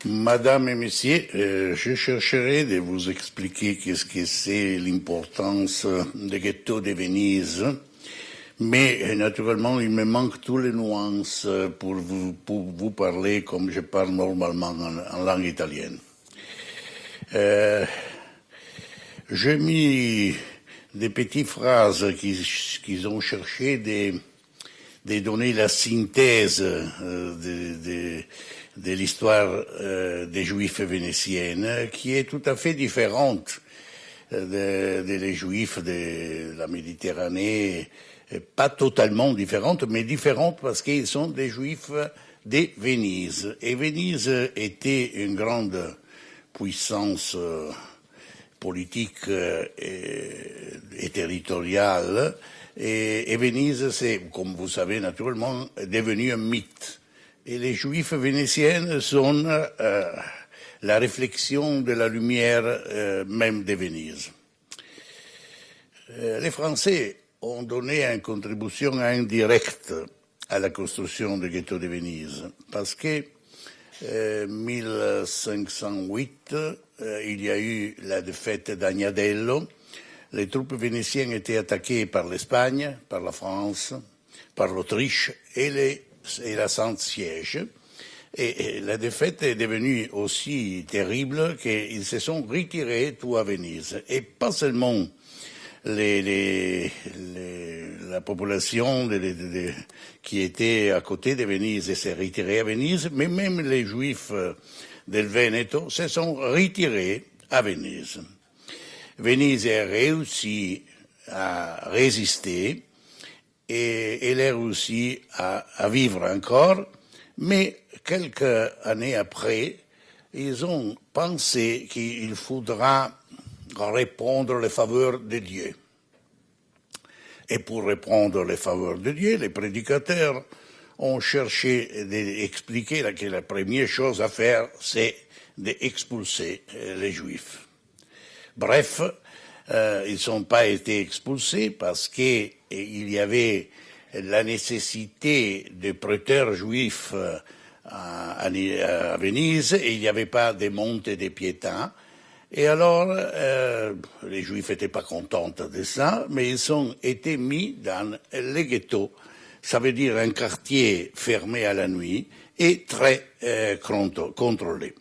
Madame et Messieurs, je chercherai de vous expliquer qu'est-ce que c'est l'importance des ghettos de Venise, mais naturellement il me manque toutes les nuances pour vous parler comme je parle normalement en langue italienne. J'ai mis des petites phrases qu'ils ont cherché de donner la synthèse de l'histoire des Juifs vénitiennes, qui est tout à fait différente des Juifs de la Méditerranée, pas totalement différente, mais différente parce qu'ils sont des Juifs de Venise. Et Venise était une grande puissance politique et territoriale, et Venise, c'est, comme vous savez naturellement, devenu un mythe. Et les Juifs vénitiennes sont la réflexion de la lumière même de Venise. Les Français ont donné une contribution indirecte à la construction du ghetto de Venise, parce que 1508, il y a eu la défaite d'Agnadello. Les troupes vénitiennes étaient attaquées par l'Espagne, par la France, par l'Autriche et la Sainte-Siège. Et la défaite est devenue aussi terrible qu'ils se sont retirés tout à Venise. Et pas seulement la population qui était à côté de Venise s'est retirée à Venise, mais même les Juifs del Veneto se sont retirés à Venise. Venise a réussi à résister et elle a réussi à vivre encore, mais quelques années après, ils ont pensé qu'il faudra répondre les faveurs de Dieu. Et pour répondre les faveurs de Dieu, les prédicateurs ont cherché d'expliquer que la première chose à faire, c'est d'expulser les Juifs. Bref, ils n'ont pas été expulsés parce qu'il y avait la nécessité de prêteurs juifs à Venise et il n'y avait pas de monte des piétins. Et alors, les Juifs n'étaient pas contents de ça, mais ils ont été mis dans les ghettos. Ça veut dire un quartier fermé à la nuit et très contrôlé.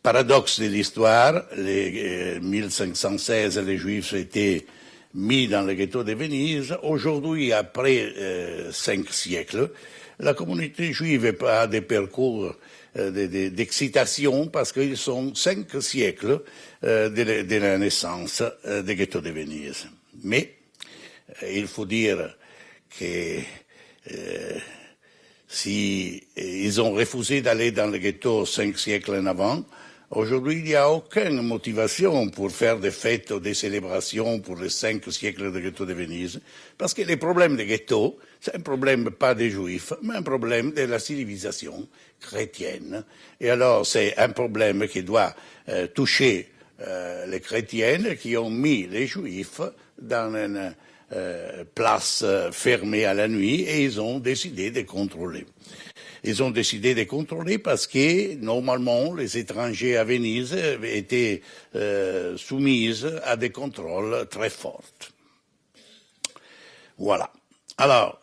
Paradoxe de l'histoire, en 1516, les Juifs étaient mis dans le ghetto de Venise. Aujourd'hui, après 5 siècles, la communauté juive a des parcours d'excitation parce qu'ils sont 5 siècles de la naissance des ghettos de Venise. Mais il faut dire que si ils ont refusé d'aller dans le ghetto 5 siècles en avant, aujourd'hui, il n'y a aucune motivation pour faire des fêtes ou des célébrations pour les 5 siècles de ghetto de Venise, parce que le problème des ghettos, c'est un problème pas des Juifs, mais un problème de la civilisation chrétienne. Et alors, c'est un problème qui doit toucher les chrétiennes qui ont mis les Juifs dans une place fermée à la nuit et ils ont décidé de contrôler. Ils ont décidé de contrôler parce que, normalement, les étrangers à Venise étaient soumis à des contrôles très forts. Voilà. Alors,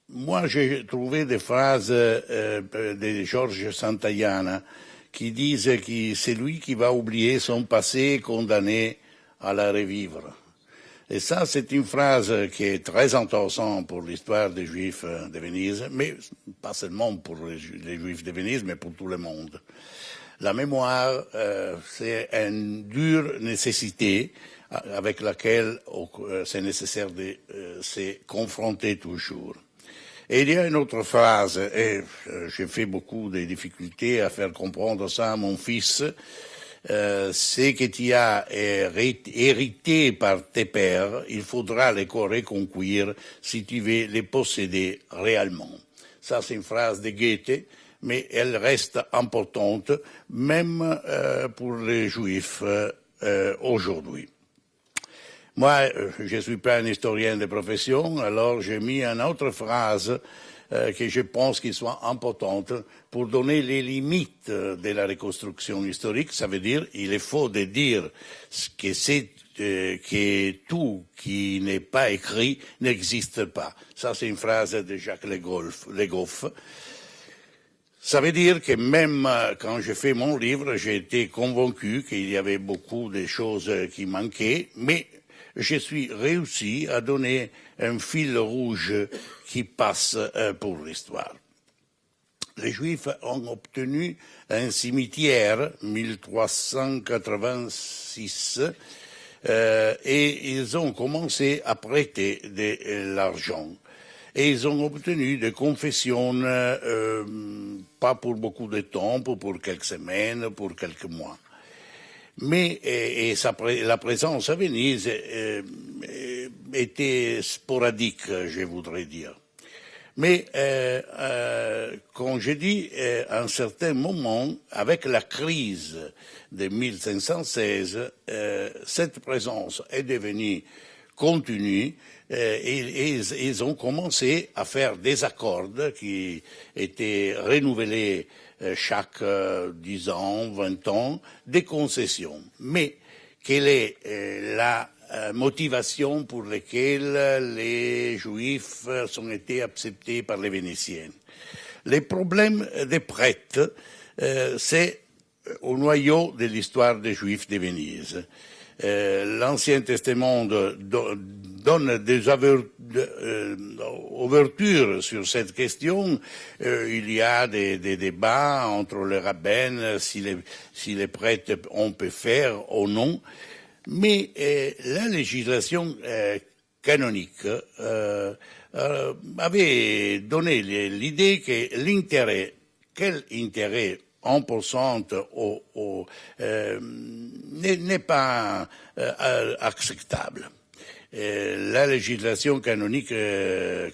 moi, j'ai trouvé des phrases de Georges Santayana qui disent que c'est lui qui va oublier son passé condamné à la revivre. Et ça, c'est une phrase qui est très intéressante pour l'histoire des Juifs de Venise, mais pas seulement pour les Juifs de Venise, mais pour tout le monde. La mémoire, c'est une dure nécessité avec laquelle c'est nécessaire de se confronter toujours. Et il y a une autre phrase, et j'ai fait beaucoup de difficultés à faire comprendre ça à mon fils, ce que tu as hérité par tes pères, il faudra les reconquérir si tu veux les posséder réellement. Ça, c'est une phrase de Goethe, mais elle reste importante, même pour les Juifs aujourd'hui. Moi, je ne suis pas un historien de profession, alors j'ai mis une autre phrase que je pense qu'il soit importante pour donner les limites de la reconstruction historique. Ça veut dire il est faux de dire que que tout qui n'est pas écrit n'existe pas. Ça, c'est une phrase de Jacques Le Goff. Ça veut dire que même quand j'ai fait mon livre, j'ai été convaincu qu'il y avait beaucoup de choses qui manquaient, mais je suis réussi à donner un fil rouge qui passe pour l'histoire. Les Juifs ont obtenu un cimetière 1386 et ils ont commencé à prêter de l'argent. Et ils ont obtenu des confessions, pas pour beaucoup de temps, pour quelques semaines, pour quelques mois. Mais la présence à Venise était sporadique, je voudrais dire. Mais comme je dis, à un certain moment, avec la crise de 1516, cette présence est devenue continue et ils ont commencé à faire des accords qui étaient renouvelés chaque 10 ans, 20 ans, des concessions. Mais quelle est la motivation pour laquelle les Juifs ont été acceptés par les Vénitiens? Les problèmes des prêtres, c'est au noyau de l'histoire des Juifs de Venise. L'Ancien Testament donne des ouvertures sur cette question. Il y a des débats entre les rabbins si les prêtres on peut faire ou non. Mais la législation canonique avait donné l'idée que quel intérêt en pourcent n'est pas acceptable. La législation canonique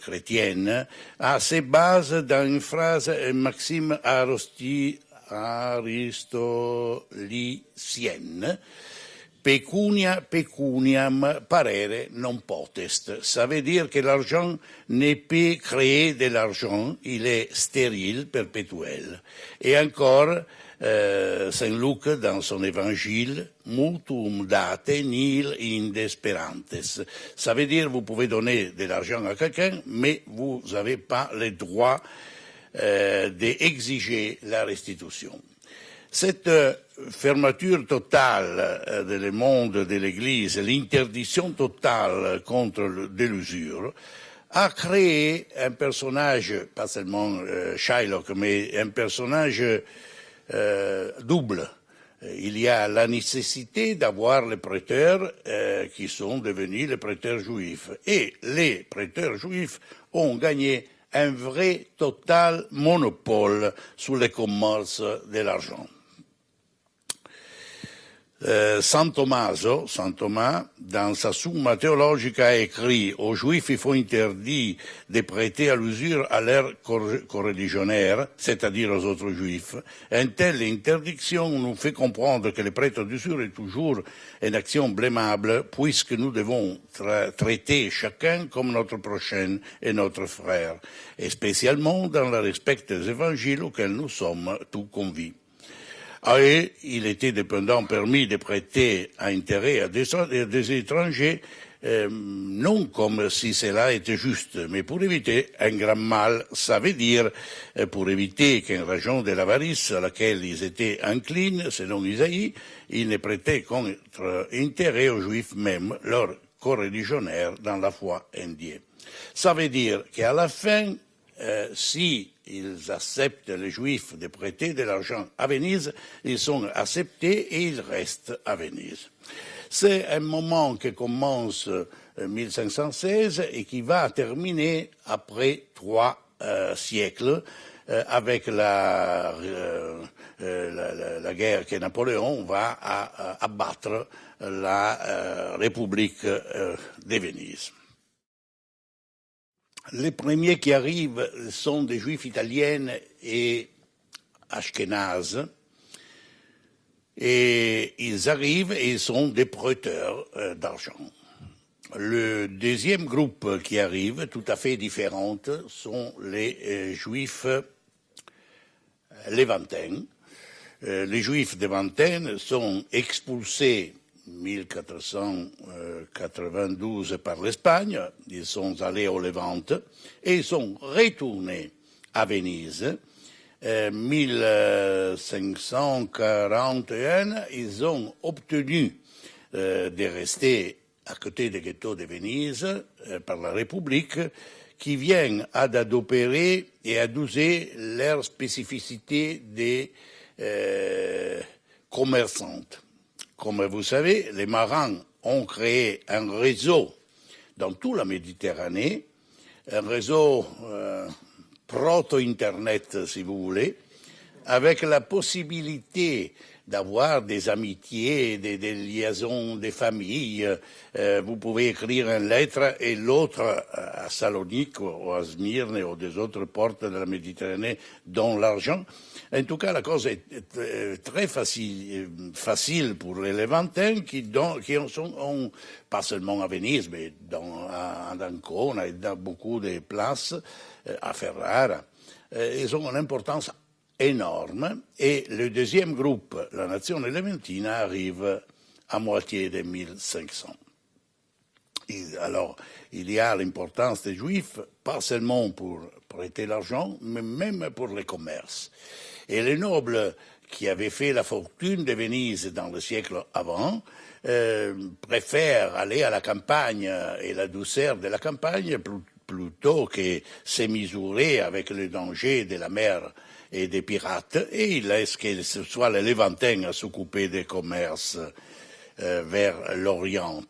chrétienne a ses bases dans une phrase, une maxime aristolicienne. Pecunia pecuniam parere non potest. Ça veut dire que l'argent ne peut créer de l'argent, il est stérile, perpétuel. Et encore, Saint Luc, dans son évangile, mutuum date nihil inde sperantes. Ça veut dire vous pouvez donner de l'argent à quelqu'un, mais vous n'avez pas le droit d'exiger la restitution. Cette fermeture totale du monde de l'Église, l'interdiction totale contre de l'usure, a créé un personnage, pas seulement Shylock, mais un personnage double. Il y a la nécessité d'avoir les prêteurs qui sont devenus les prêteurs juifs. Et les prêteurs juifs ont gagné un vrai total monopole sur le commerce de l'argent. Saint Thomas, dans sa Summa Theologica, a écrit aux Juifs il faut interdit de prêter à l'usure à leurs coreligionnaires, c'est-à-dire aux autres Juifs. Une telle interdiction nous fait comprendre que le prêt d'usure est toujours une action blâmable, puisque nous devons traiter chacun comme notre prochain et notre frère, et spécialement dans le respect des évangiles auxquels nous sommes tous conviés. Et il était dépendant permis de prêter à intérêt à des étrangers, non comme si cela était juste, mais pour éviter un grand mal. Ça veut dire pour éviter qu'en raison de l'avarice à laquelle ils étaient inclines, selon Isaïe, ils ne prêtaient contre intérêt aux Juifs même, leurs coreligionnaires dans la foi indienne. Ça veut dire qu'à la fin, si ils acceptent les Juifs de prêter de l'argent à Venise, ils sont acceptés et ils restent à Venise. C'est un moment qui commence en 1516 et qui va terminer après 3 siècles avec la guerre que Napoléon va abattre la République de Venise. Les premiers qui arrivent sont des Juifs italiens et ashkénazes. Et ils arrivent et ils sont des prêteurs d'argent. Le deuxième groupe qui arrive, tout à fait différent, sont les juifs lévantins. Les juifs lévantins sont expulsés en 1492 par l'Espagne, ils sont allés au Levant et ils sont retournés à Venise. 1541, ils ont obtenu de rester à côté du ghetto de Venise par la République, qui vient à d'opérer et à doser leur spécificité des commerçantes. Comme vous savez, les marins ont créé un réseau dans toute la Méditerranée, un réseau proto-Internet, si vous voulez, avec la possibilité d'avoir des amitiés, des liaisons, des familles. Vous pouvez écrire une lettre et l'autre à Salonique ou à Smyrne ou des autres portes de la Méditerranée dont l'argent. En tout cas, la cause est très facile pour les Levantins qui sont pas seulement à Venise, mais à Ancona et dans beaucoup de places, à Ferrara. Ils ont une importance énorme, et le deuxième groupe, la nation levantina, arrive à moitié de 1500. Alors, il y a l'importance des Juifs, pas seulement pour prêter l'argent, mais même pour les commerces. Et les nobles qui avaient fait la fortune de Venise dans le siècle avant préfèrent aller à la campagne et la douceur de la campagne plutôt que s'émisurer avec le danger de la mer et des pirates, et il laisse que ce soit les Levantins à s'occuper des commerces vers l'Orient.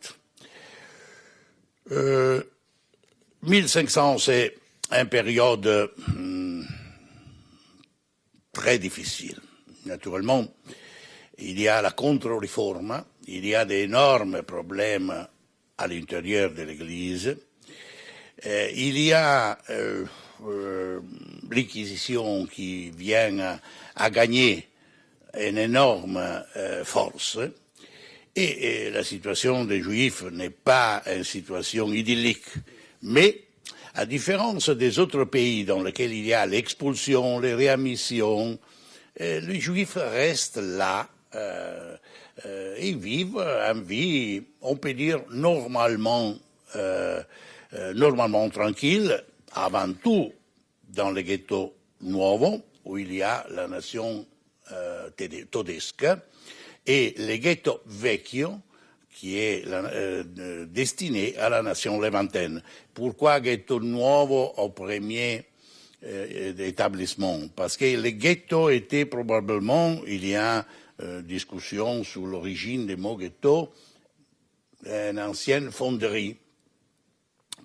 1500, c'est une période très difficile. Naturellement, il y a la contre-réforme, il y a d'énormes problèmes à l'intérieur de l'Église, il y a l'Inquisition qui vient à gagner une énorme force, et la situation des Juifs n'est pas une situation idyllique. Mais, à différence des autres pays dans lesquels il y a l'expulsion, les réadmissions, les Juifs restent là, et vivent une vie, on peut dire, normalement tranquille, avant tout dans le ghetto Nuovo, où il y a la nation tedesca, et le ghetto Vecchio, qui est destiné à la nation levantaine. Pourquoi ghetto Nuovo au premier établissement? Parce que le ghetto était probablement, il y a discussion sur l'origine du mot ghetto, une ancienne fonderie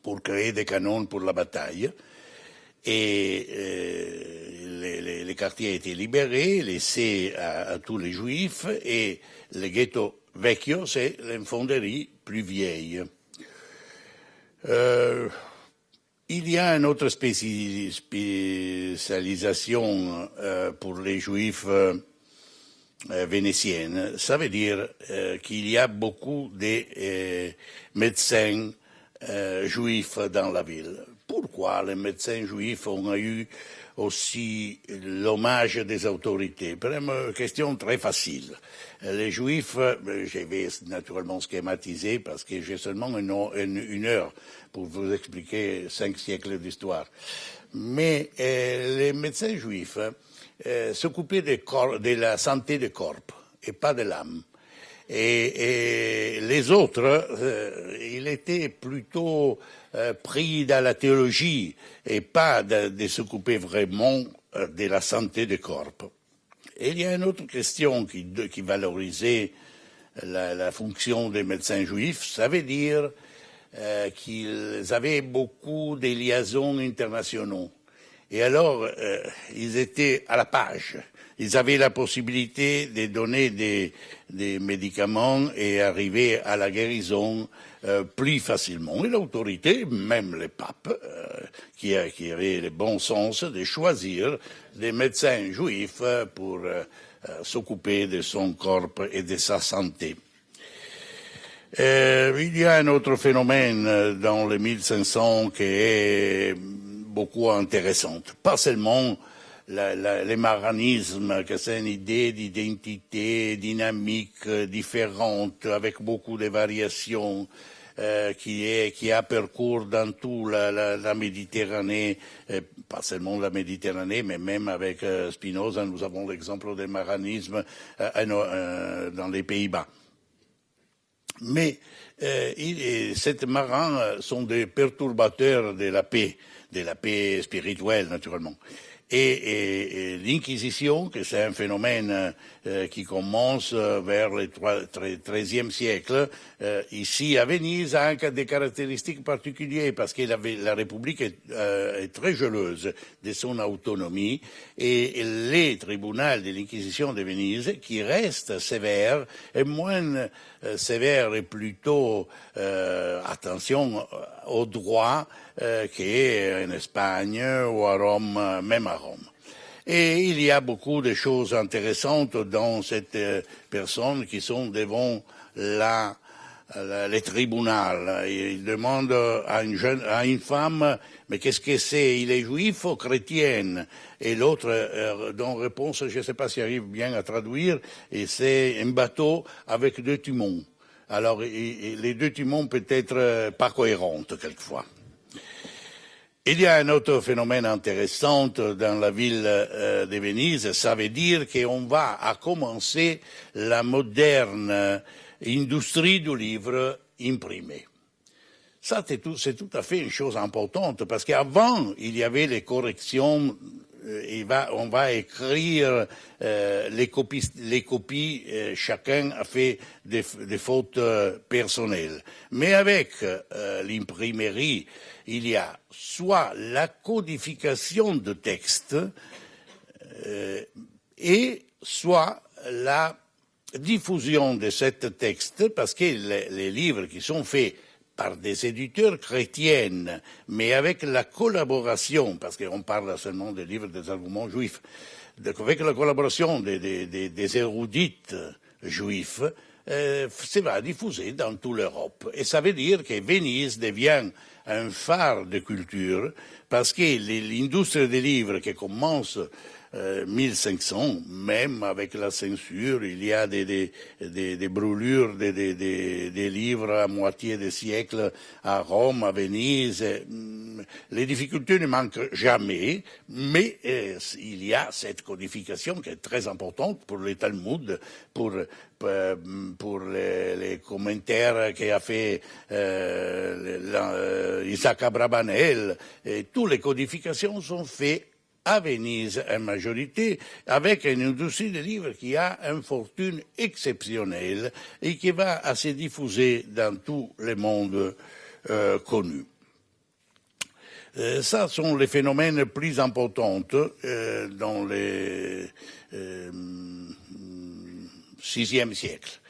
pour créer des canons pour la bataille. Et les quartiers étaient libérés, laissés à tous les Juifs, et le ghetto Vecchio, c'est une fonderie plus vieille. Il y a une autre spécialisation pour les Juifs vénitiennes. Ça veut dire qu'il y a beaucoup de médecins juifs dans la ville. Pourquoi les médecins juifs ont eu aussi l'hommage des autorités? Pour une question très facile. Les Juifs, je vais naturellement schématiser parce que j'ai seulement une heure pour vous expliquer 5 siècles d'histoire. Mais les médecins juifs s'occupaient de la santé du corps et pas de l'âme. Et les autres, ils étaient plutôt pris dans la théologie et pas de s'occuper vraiment de la santé du corps. Et il y a une autre question qui valorisait la fonction des médecins juifs, ça veut dire qu'ils avaient beaucoup de liaisons internationaux. Et alors, ils étaient à la page. Ils avaient la possibilité de donner des médicaments et arriver à la guérison plus facilement. Et l'autorité, même les papes, qui avaient le bon sens de choisir des médecins juifs pour s'occuper de son corps et de sa santé. Il y a un autre phénomène dans les 1500 qui est beaucoup intéressant. Pas seulement le maranisme, que c'est une idée d'identité dynamique, différente, avec beaucoup de variations, qui a parcours dans toute la Méditerranée, pas seulement la Méditerranée, mais même avec Spinoza, nous avons l'exemple du maranisme dans les Pays-Bas. Mais ces marins sont des perturbateurs de la paix spirituelle naturellement. Et l'Inquisition, que c'est un phénomène qui commence vers le XIIIe siècle, ici à Venise, a des caractéristiques particulières parce que la République est très gelouse de son autonomie et les tribunaux de l'Inquisition de Venise, qui restent sévères, et moins sévères et plutôt attention au droit qu'en Espagne ou à Rome, même à Rome. Et il y a beaucoup de choses intéressantes dans cette personne qui sont devant les tribunaux. Il demande à une femme, mais qu'est-ce que c'est? Il est juif ou chrétien? Et l'autre, dans réponse, je ne sais pas si j'arrive bien à traduire, et c'est un bateau avec 2 timons. Alors, les 2 timons peut être pas cohérentes quelquefois. Il y a un autre phénomène intéressant dans la ville de Venise, ça veut dire qu'on va à commencer la moderne industrie du livre imprimé. Ça, c'est tout à fait une chose importante, parce qu'avant, il y avait les corrections, on va écrire les copies, chacun a fait des fautes personnelles. Mais avec l'imprimerie, il y a soit la codification de textes et soit la diffusion de ce texte, parce que les livres qui sont faits par des éditeurs chrétiens, mais avec la collaboration, parce qu'on parle seulement des livres des arguments juifs, avec la collaboration des érudites juifs, ça va diffuser dans toute l'Europe. Et ça veut dire que Venise devient un phare de culture, parce que l'industrie des livres qui commence 1500, même avec la censure, il y a des brûlures des livres à moitié de siècle à Rome, à Venise. Les difficultés ne manquent jamais, mais il y a cette codification qui est très importante pour les Talmuds, pour les commentaires qu'a fait Isaac Abravanel. Et toutes les codifications sont faites à Venise en majorité, avec une industrie de livres qui a une fortune exceptionnelle et qui va se diffuser dans tout le monde connu. Ça sont les phénomènes plus importants dans le VIe siècle.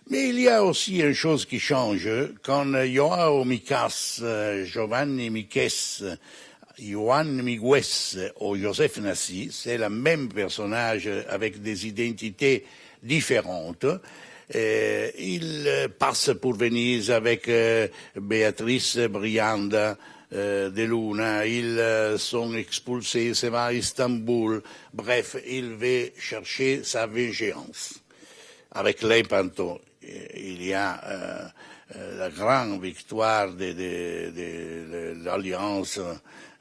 Mais il y a aussi une chose qui change quand Joao Micas, Giovanni Miches, Ioann Migues ou Joseph Nassi, c'est le même personnage avec des identités différentes. Il passe pour Venise avec Béatrice Brianda de Luna, ils sont expulsés, se va à Istanbul, bref, il veut chercher sa vengeance. Avec Lepanto, il y a la grande victoire de l'Alliance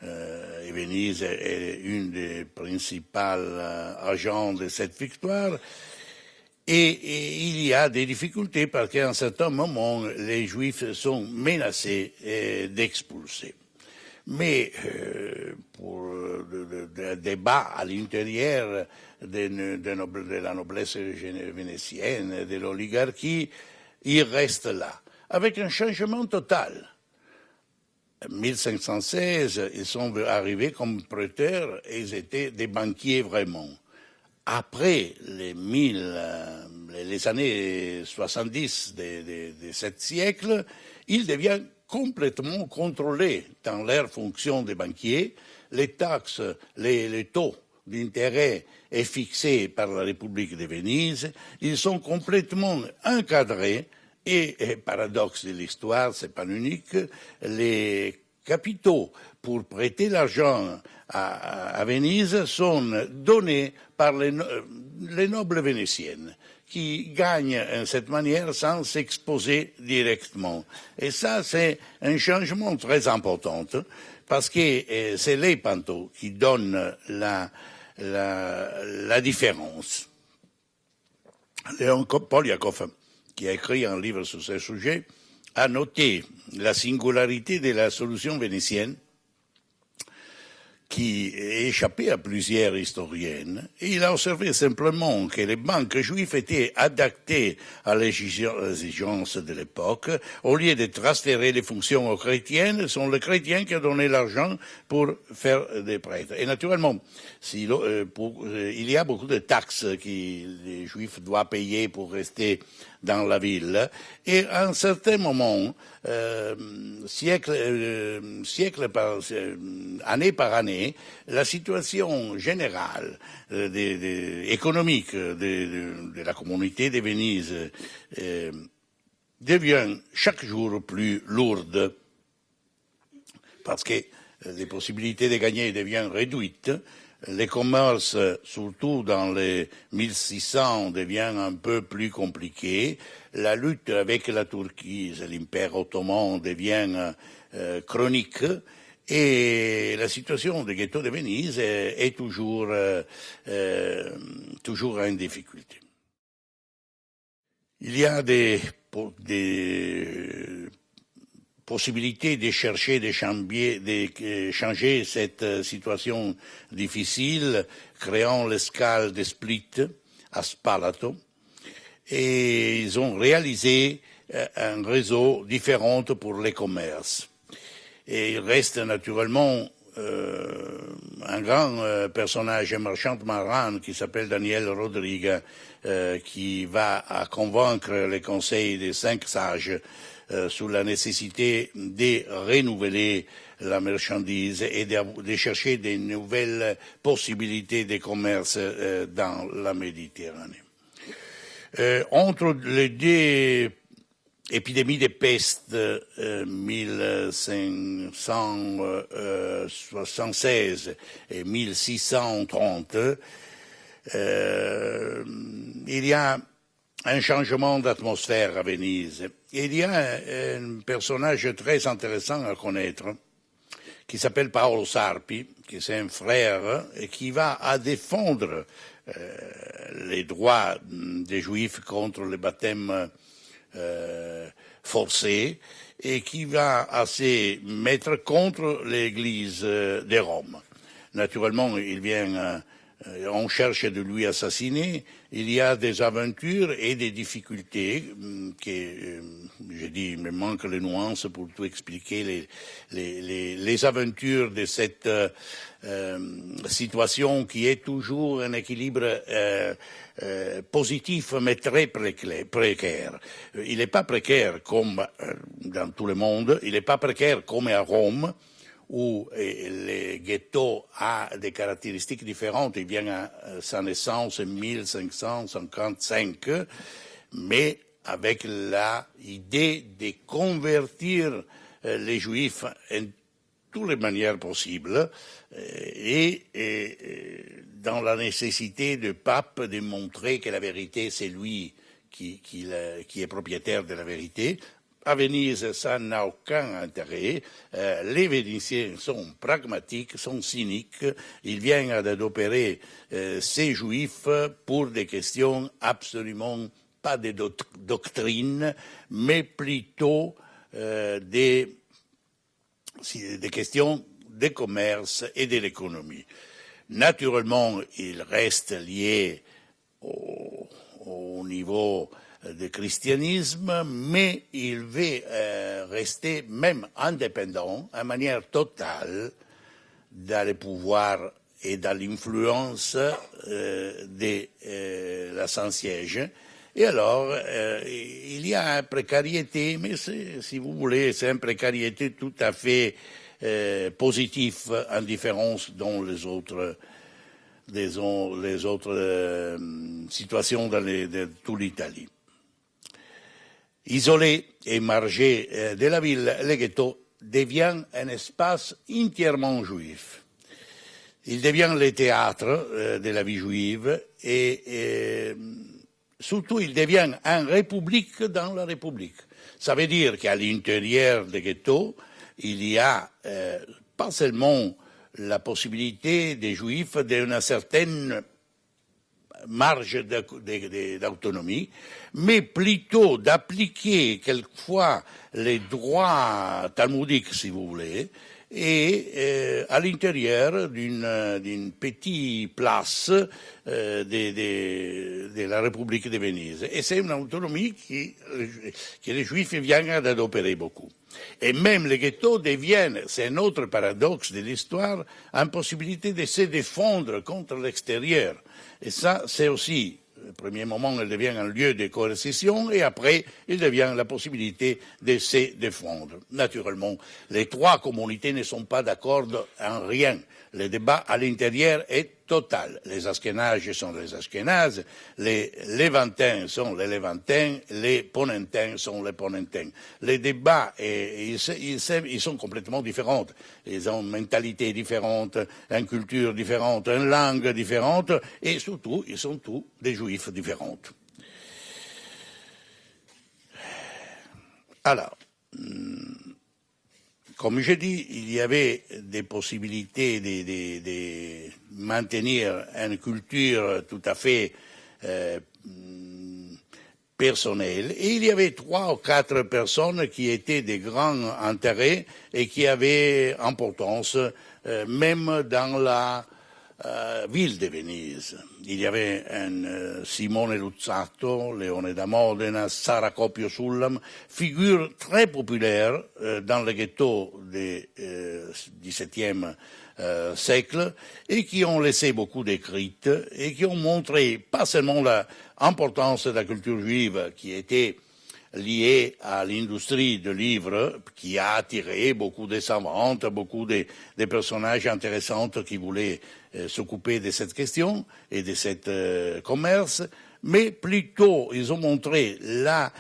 et Venise est une des principales agents de cette victoire. Et il y a des difficultés parce qu'à un certain moment, les Juifs sont menacés d'expulser. Mais pour le débat à l'intérieur de la noblesse vénitienne, de l'oligarchie, il reste là, avec un changement total. En 1516, ils sont arrivés comme prêteurs et ils étaient des banquiers vraiment. Après les années 70 de ce siècle, ils deviennent complètement contrôlés dans leur fonction de banquiers. Les taxes, les taux d'intérêt est fixé par la République de Venise. Ils sont complètement encadrés Et paradoxe de l'histoire, c'est pas unique, les capitaux pour prêter l'argent à Venise sont donnés par les nobles vénitiennes, qui gagnent de cette manière sans s'exposer directement. Et ça, c'est un changement très important, parce que c'est les pantots qui donnent la différence. Léon Poliakov, qui a écrit un livre sur ce sujet, a noté la singularité de la solution vénitienne qui est échappé à plusieurs historiennes. Et il a observé simplement que les banques juives étaient adaptées à l'exigence de l'époque. Au lieu de transférer les fonctions aux chrétiennes, ce sont les chrétiens qui ont donné l'argent pour faire des prêtres. Et naturellement, il y a beaucoup de taxes que les juifs doivent payer pour rester dans la ville. Et à un certain moment, année par année, la situation générale économique de la communauté de Venise devient chaque jour plus lourde parce que les possibilités de gagner deviennent réduites. Les commerces, surtout dans les 1600, deviennent un peu plus compliqués. La lutte avec la Turquie, l'Empire ottoman, devient chronique. Et la situation du ghetto de Venise est toujours en difficulté. Il y a des possibilité de chercher, de changer cette situation difficile, créant l'escale de Split à Spalato. Et ils ont réalisé un réseau différent pour les commerces. Et il reste naturellement un grand personnage, un marchand marin qui s'appelle Daniel Rodrigue, qui va convaincre les conseils des 5 sages sur la nécessité de renouveler la marchandise et de chercher de nouvelles possibilités de commerce dans la Méditerranée. Entre les deux épidémies de peste 1576 et 1630, il y a un changement d'atmosphère à Venise. Il y a un personnage très intéressant à connaître qui s'appelle Paolo Sarpi, qui est un frère et qui va à défendre les droits des Juifs contre le baptême forcés et qui va à se mettre contre l'Église de Rome. Naturellement, il vient on cherche de lui assassiner, il y a des aventures et des difficultés que, je dis, il me manque les nuances pour tout expliquer les aventures de cette situation qui est toujours un équilibre positif mais très précaire. Il n'est pas précaire comme dans tout le monde, il n'est pas précaire comme à Rome, où le ghetto a des caractéristiques différentes. Il vient à sa naissance en 1555, mais avec l'idée de convertir les Juifs en toutes les manières possibles et dans la nécessité du pape de montrer que la vérité, c'est lui qui est propriétaire de la vérité. À Venise, ça n'a aucun intérêt. Les Vénitiens sont pragmatiques, sont cyniques. Ils viennent d'opérer ces Juifs pour des questions absolument pas de doctrine, mais plutôt des questions de commerce et de l'économie. Naturellement, ils restent liés au niveau du christianisme, mais il veut rester même indépendant, en manière totale, dans le pouvoir et dans l'influence de la Saint-Siège. Et alors, il y a une précarité, mais si vous voulez, c'est une précarité tout à fait positive, en différence dans les autres situations dans toute l'Italie. Isolé et margé de la ville, le ghetto devient un espace entièrement juif. Il devient le théâtre de la vie juive et surtout il devient une république dans la république. Ça veut dire qu'à l'intérieur des ghettos, il y a pas seulement la possibilité des juifs d'une certaine marge d'autonomie, mais plutôt d'appliquer quelquefois les droits talmudiques, si vous voulez, et à l'intérieur d'une petite place de la République de Venise. Et c'est une autonomie que les Juifs viennent d'adopérer beaucoup. Et même les ghettos deviennent, c'est un autre paradoxe de l'histoire, une possibilité de se défendre contre l'extérieur. Et ça, c'est aussi, au premier moment, il devient un lieu de coercition et après, il devient la possibilité de se défendre. Naturellement, les trois communautés ne sont pas d'accord en rien. Le débat à l'intérieur est total. Les Ashkénazes sont les Ashkénazes, les Lévantins sont les Lévantins, les Ponentins sont les Ponentins. Les débats, ils sont complètement différents. Ils ont une mentalité différente, une culture différente, une langue différente, et surtout, ils sont tous des juifs différents. Alors, comme je dis, il y avait des possibilités de maintenir une culture tout à fait personnelle. Et il y avait 3 ou 4 personnes qui étaient de grands intérêts et qui avaient importance, même dans la ville de Venise. Il y avait un Simone Luzzatto, Leone da Modena, Sara Copio Sullam, figures très populaires dans le ghetto du XVIIe siècle et qui ont laissé beaucoup d'écrits et qui ont montré pas seulement l'importance de la culture juive qui était liée à l'industrie du livre, qui a attiré beaucoup de savantes, beaucoup de personnages intéressants qui voulaient s'occuper de cette question et de ce commerce, mais plutôt ils ont montré la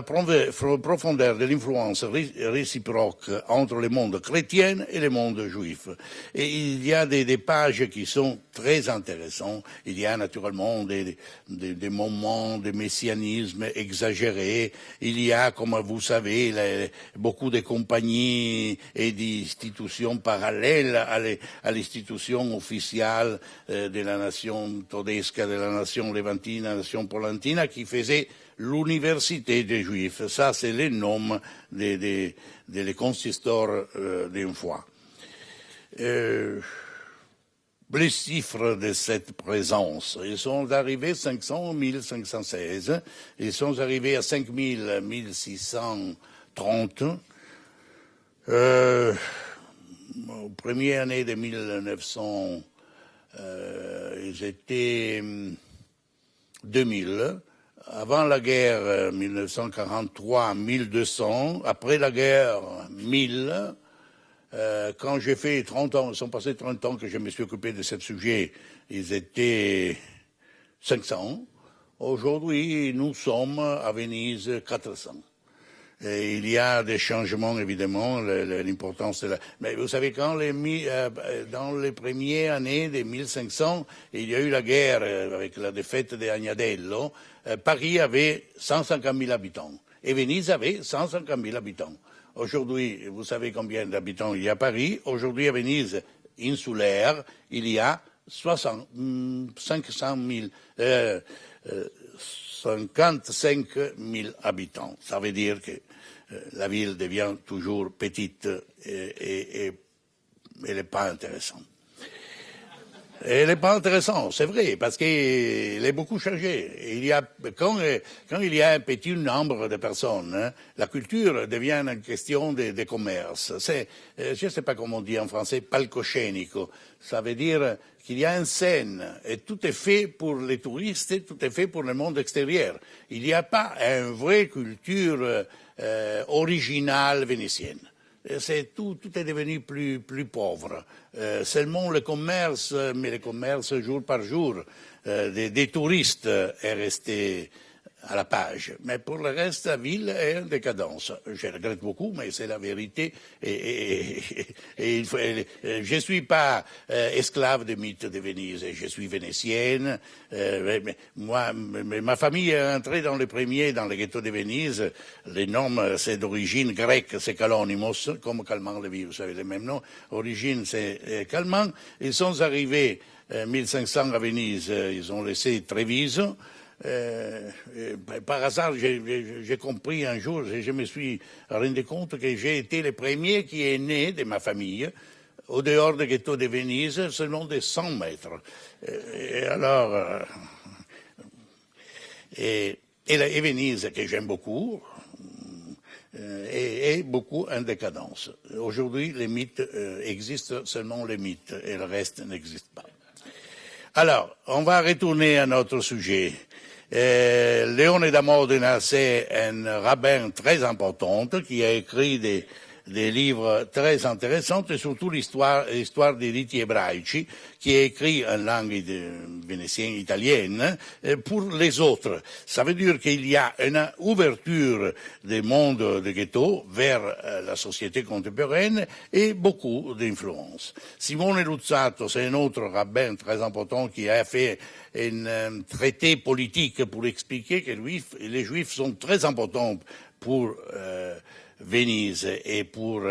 profondeur de l'influence réciproque entre le monde chrétien et le monde juif. Et il y a des pages qui sont très intéressantes. Il y a naturellement des moments de messianisme exagérés. Il y a, comme vous savez, beaucoup de compagnies et d'institutions parallèles à l'institution officielle de la nation todesca, de la nation levantina, de la nation polentina, qui faisait l'université des Juifs. Ça, c'est le nom des consistors d'une fois. Les chiffres de cette présence, ils sont arrivés 500, 1516, ils sont arrivés à 5000, 1630. Aux premières années de 1900, ils étaient 2000. Avant la guerre, 1943, 1200. Après la guerre, 1000. Quand j'ai fait 30 ans, ils sont passés 30 ans que je me suis occupé de ce sujet, ils étaient 500. Aujourd'hui, nous sommes à Venise 400. Et il y a des changements, évidemment, l'importance de la... Mais vous savez, dans les premières années des 1500, il y a eu la guerre avec la défaite de Agnadello. Paris avait 150 000 habitants et Venise avait 150 000 habitants. Aujourd'hui, vous savez combien d'habitants il y a à Paris. Aujourd'hui, à Venise insulaire, il y a 55 000 habitants. Ça veut dire que la ville devient toujours petite et elle n'est pas intéressante. Elle n'est pas intéressante, c'est vrai, parce qu'elle est beaucoup changée. Quand il y a un petit nombre de personnes, la culture devient une question de commerce. C'est, je ne sais pas comment on dit en français, palcoscenico. Ça veut dire qu'il y a une scène et tout est fait pour les touristes et tout est fait pour le monde extérieur. Il n'y a pas une vraie culture originale vénitienne. Tout est devenu plus pauvre. Seulement le commerce, mais le commerce jour par jour, des touristes est resté à la page. Mais pour le reste, la ville est en décadence. Je regrette beaucoup, mais c'est la vérité. Je suis pas esclave des mythes de Venise. Je suis vénitienne. Ma famille est entrée dans les premiers, dans le ghetto de Venise. Les noms, c'est d'origine grecque, c'est Kalonimos, comme Calment Lévy, vous savez, les mêmes noms. Origine, c'est Calment. Ils sont arrivés 1500 à Venise, ils ont laissé Treviso. Par hasard, j'ai compris un jour, je me suis rendu compte que j'ai été le premier qui est né de ma famille au dehors du ghetto de Venise, selon de 100 mètres. Et alors, et Venise, que j'aime beaucoup, est beaucoup en décadence. Aujourd'hui, les mythes existent, seulement les mythes, et le reste n'existe pas. Alors, on va retourner à notre sujet. Leone da Modena, c'est un rabbin très important qui a écrit des livres très intéressants et surtout l'histoire des riti hébraïci, qui est écrit en langue vénitienne italienne pour les autres. Ça veut dire qu'il y a une ouverture du monde de ghetto vers la société contemporaine et beaucoup d'influence. Simone Luzzatto, c'est un autre rabbin très important qui a fait un traité politique pour expliquer que les Juifs sont très importants pour Venise et pour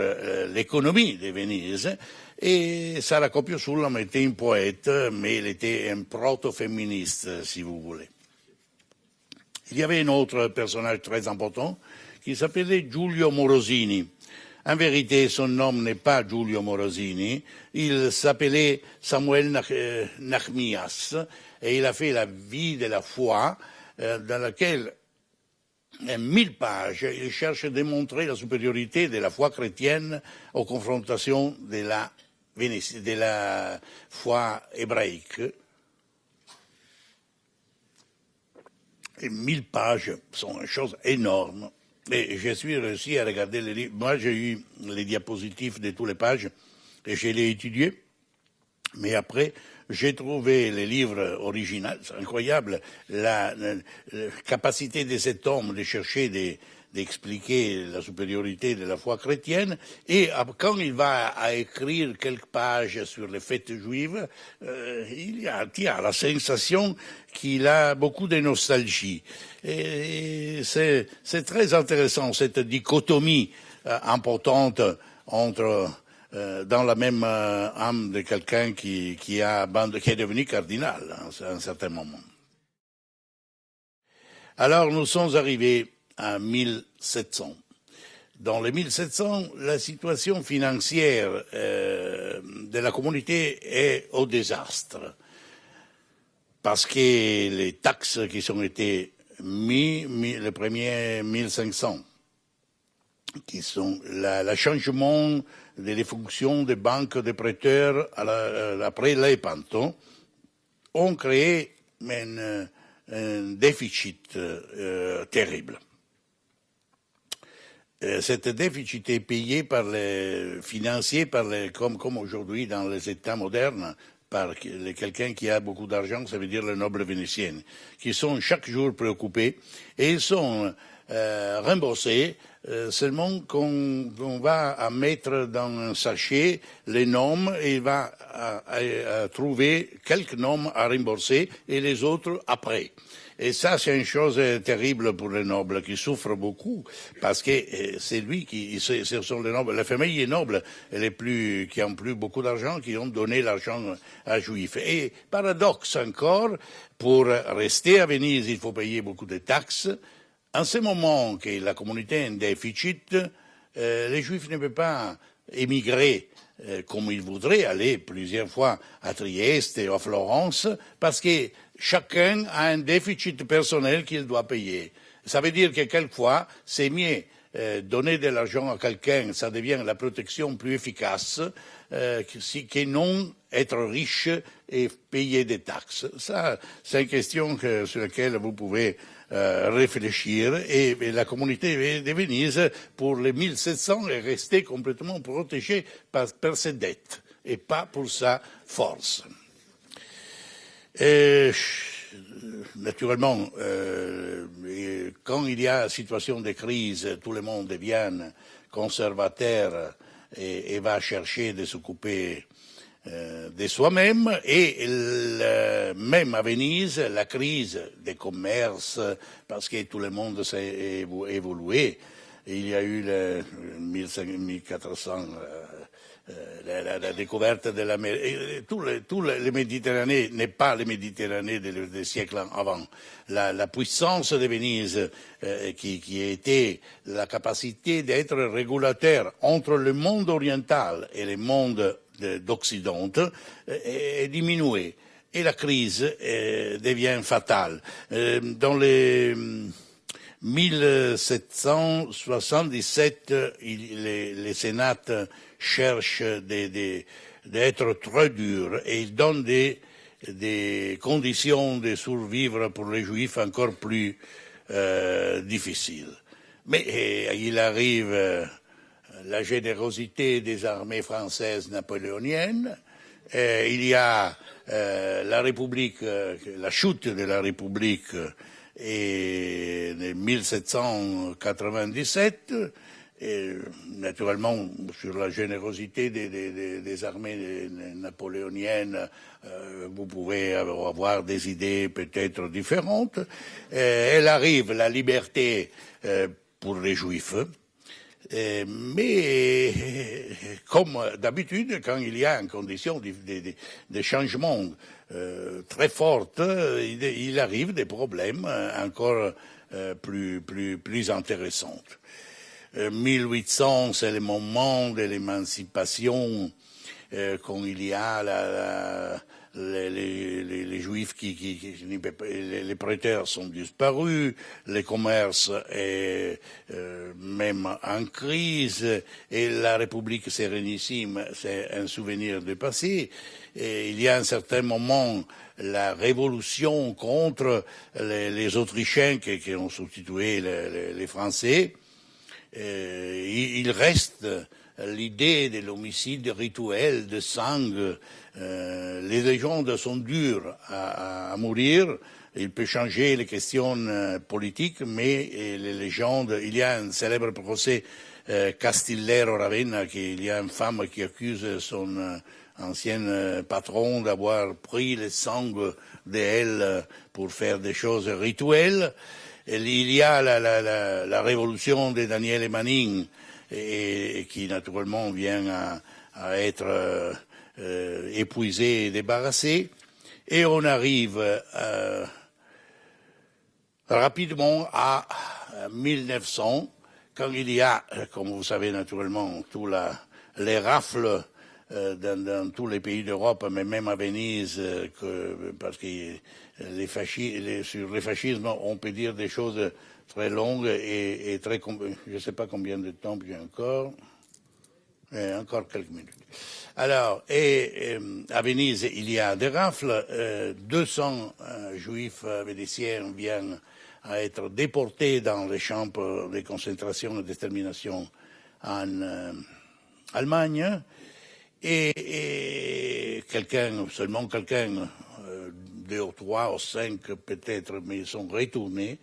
l'économie de Venise. Et Sara Copiosulam était un poète, mais il était un proto-féministe, si vous voulez. Il y avait un autre personnage très important qui s'appelait Giulio Morosini. En vérité, son nom n'est pas Giulio Morosini, il s'appelait Samuel Nachmias, et il a fait la vie de la foi, dans laquelle, en 1000 pages, il cherche à démontrer la supériorité de la foi chrétienne aux confrontations de la foi hébraïque. Et 1000 pages sont une chose énorme. Et je suis réussi à regarder les livres. Moi, j'ai eu les diapositives de toutes les pages et je les ai étudiés. Mais après, j'ai trouvé les livres originaux. C'est incroyable la capacité de cet homme de chercher d'expliquer la supériorité de la foi chrétienne. Et quand il va à écrire quelques pages sur les fêtes juives, il a la sensation qu'il a beaucoup de nostalgie. Et c'est très intéressant, cette dichotomie importante entre dans la même âme de quelqu'un qui est devenu cardinal à un certain moment. Alors nous sommes arrivés à 1700. Dans les 1700, la situation financière de la communauté est au désastre. Parce que les taxes qui ont été mises, les premiers 1500, qui sont le changement des fonctions des banques de prêteurs après l'Epanto, ont créé un déficit terrible. Cet déficit est payé par les financiers, comme aujourd'hui dans les États modernes, par quelqu'un qui a beaucoup d'argent, ça veut dire les nobles vénitiens, qui sont chaque jour préoccupés et ils sont remboursés seulement qu'on va mettre dans un sachet les noms et il va à trouver quelques noms à rembourser et les autres après. Et ça, c'est une chose terrible pour les nobles qui souffrent beaucoup parce que ce sont les nobles, les familles nobles qui ont plus beaucoup d'argent, qui ont donné l'argent à Juifs. Et paradoxe encore, pour rester à Venise, il faut payer beaucoup de taxes. En ce moment que la communauté est en déficit, les Juifs ne peuvent pas émigrer comme ils voudraient aller plusieurs fois à Trieste ou à Florence, parce que chacun a un déficit personnel qu'il doit payer. Ça veut dire que quelquefois, c'est mieux donner de l'argent à quelqu'un, ça devient la protection plus efficace que non être riche et payer des taxes. Ça, c'est une question sur laquelle vous pouvez réfléchir et la communauté de Venise, pour les 1700, est restée complètement protégée par ses dettes et pas pour sa force. naturellement, quand il y a situation de crise, tout le monde devient conservateur et va chercher de s'occuper de soi-même. Et même à Venise, la crise des commerces, parce que tout le monde s'est évolué, il y a eu le 1400... la découverte de la mer. Tout le Méditerranée n'est pas le Méditerranée des siècles avant. La puissance de Venise, qui était la capacité d'être régulateur entre le monde oriental et le monde d'Occident, est diminuée. Et la crise devient fatale. Dans les 1777, les Sénats cherchent d'être très durs et ils donnent des conditions de survivre pour les Juifs encore plus difficiles. Mais il arrive la générosité des armées françaises napoléoniennes. Il y a la République, la chute de la République en 1797. Et naturellement, sur la générosité des armées napoléoniennes, vous pouvez avoir des idées peut-être différentes. Elle arrive, la liberté pour les Juifs. Mais comme d'habitude, quand il y a une condition de changement très forte, il arrive des problèmes encore plus intéressants. 1800, c'est le moment de l'émancipation, quand il y a les Juifs les prêteurs sont disparus, les commerces est même en crise, et la République sérénissime, c'est un souvenir du passé. Et il y a un certain moment la révolution contre les Autrichiens qui ont substitué les Français. Il reste l'idée de l'homicide rituel de sang. Les légendes sont dures à mourir. Il peut changer les questions politiques, mais les légendes... Il y a un célèbre procès Castillero-Ravenna, il y a une femme qui accuse son ancien patron d'avoir pris le sang d'elle pour faire des choses rituelles. Il y a la révolution de Daniel Manin, et qui naturellement vient à être épuisée et débarrassée. Et on arrive rapidement à 1900, quand il y a, comme vous savez naturellement, les rafles dans tous les pays d'Europe, mais même à Venise, parce que sur le fascisme, on peut dire des choses très longues et très... Je ne sais pas combien de temps j'ai encore. Encore quelques minutes. Alors, à Venise, il y a des rafles. 200 juifs vénitiens viennent à être déportés dans les champs de concentration et d'extermination en Allemagne. Et seulement quelqu'un, 2 ou 3 ou 5 peut-être, mais ils sont retournés.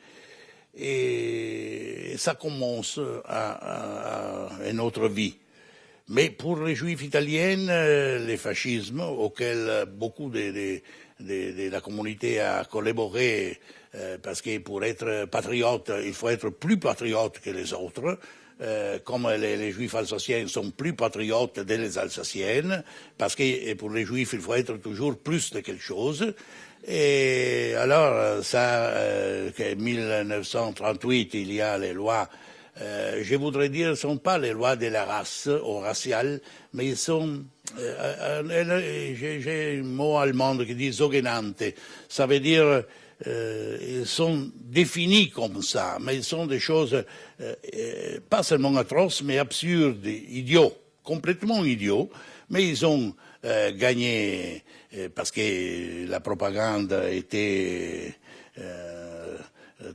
Et ça commence à une autre vie. Mais pour les Juifs italiens, le fascisme, auquel beaucoup de la communauté a collaboré, parce que pour être patriote, il faut être plus patriote que les autres, comme les Juifs alsaciens sont plus patriotes que les Alsaciennes, parce que pour les Juifs, il faut être toujours plus de quelque chose. Et alors, en 1938, il y a les lois, je voudrais dire, ce ne sont pas les lois de la race ou raciale, mais ils sont, j'ai un mot allemand qui dit sogenannte, ça veut dire, ils sont définis comme ça, mais ils sont des choses pas seulement atroces, mais absurdes, idiots, complètement idiots, mais ils ont gagné parce que la propagande était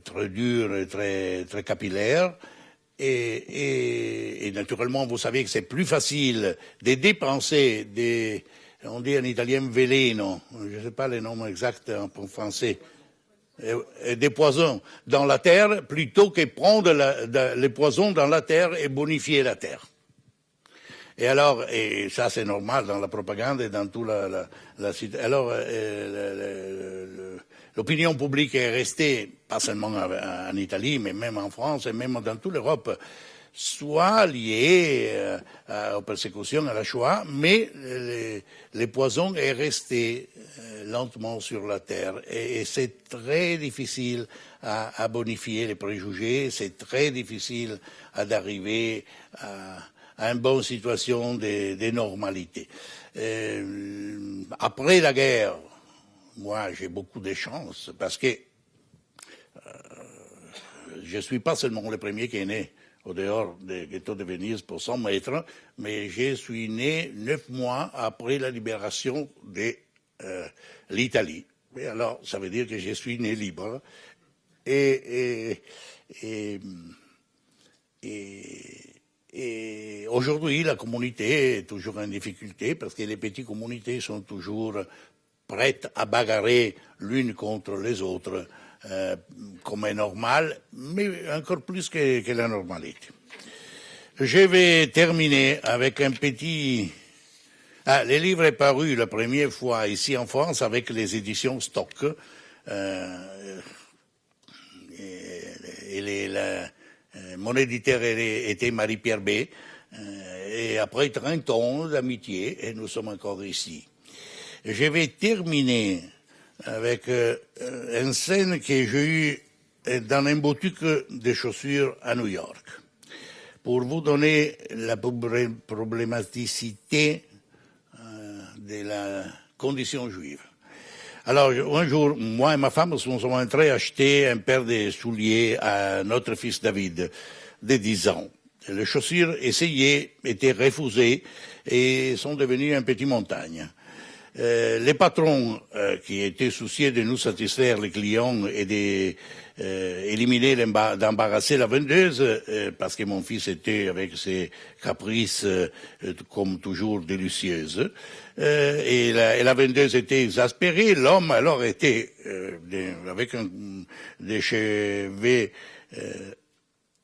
très dure et très capillaire. Et naturellement, vous savez que c'est plus facile de dépenser on dit en italien veleno, je ne sais pas le nom exact en français. et des poisons dans la terre plutôt que prendre les poisons dans la terre et bonifier la terre. Et alors, et ça c'est normal dans la propagande et dans toute la cité. Alors, l'opinion publique est restée, pas seulement en Italie, mais même en France et même dans toute l'Europe, soit liée aux persécutions, à la Shoah, mais les poisons est resté lentement sur la terre. Et c'est très difficile à bonifier les préjugés, c'est très difficile d'arriver à une bonne situation de normalité. Après la guerre, moi j'ai beaucoup de chance parce que je suis pas seulement le premier qui est né au dehors des ghettos de Venise pour 100 mètres, mais je suis né 9 mois après la libération de l'Italie. Et alors, ça veut dire que je suis né libre. Et aujourd'hui, la communauté est toujours en difficulté parce que les petites communautés sont toujours prêtes à bagarrer l'une contre les autres, comme est normal, mais encore plus que la normalité. Je vais terminer avec un petit... le livre est paru la première fois ici en France avec les éditions Stock. Mon éditeur était Marie-Pierre B. Et après 30 ans d'amitié, et nous sommes encore ici. Je vais terminer avec une scène que j'ai eue dans une boutique de chaussures à New York, pour vous donner la problématicité de la condition juive. Alors, un jour, moi et ma femme nous sommes entrés acheter un paire de souliers à notre fils David, de 10 ans. Les chaussures essayées étaient refusées et sont devenues une petite montagne. Les patrons qui étaient souciés de nous satisfaire les clients et d'éliminer d'embarrasser la vendeuse, parce que mon fils était avec ses caprices comme toujours délicieuses, et la vendeuse était exaspérée, l'homme alors était avec des cheveux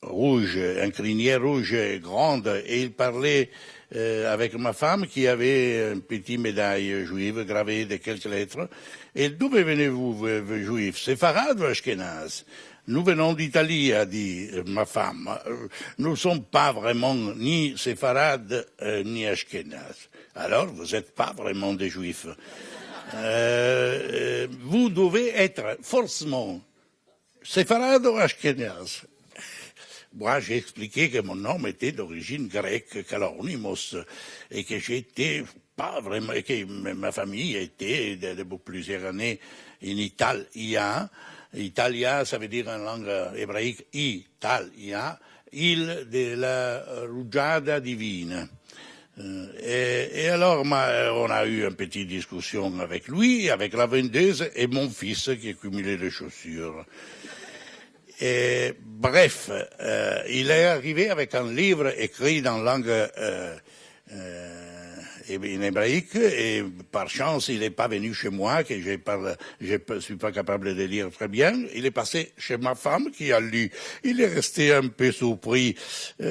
rouges, un crinière rouge grande, et il parlait avec ma femme qui avait une petite médaille juive gravée de quelques lettres. Et d'où venez-vous, juifs? Séfarades ou Ashkénazes? Nous venons d'Italie, a dit ma femme. Nous ne sommes pas vraiment ni séfarades ni Ashkénazes. Alors, vous n'êtes pas vraiment des juifs. Vous devez être forcément séfarades ou Ashkénazes. Moi, j'ai expliqué que mon nom était d'origine grecque, Kalornimos, et que j'étais pas vraiment, et que ma famille était depuis plusieurs années en Italia. Italia, ça veut dire en langue hébraïque, Italia, île de la Rugiada divine. Et alors, on a eu une petite discussion avec lui, avec la vendeuse et mon fils qui cumulait les chaussures. Et, bref, il est arrivé avec un livre écrit dans langue en hébraïque et par chance il n'est pas venu chez moi que je suis pas capable de lire très bien. Il est passé chez ma femme qui a lu. Il est resté un peu surpris. Il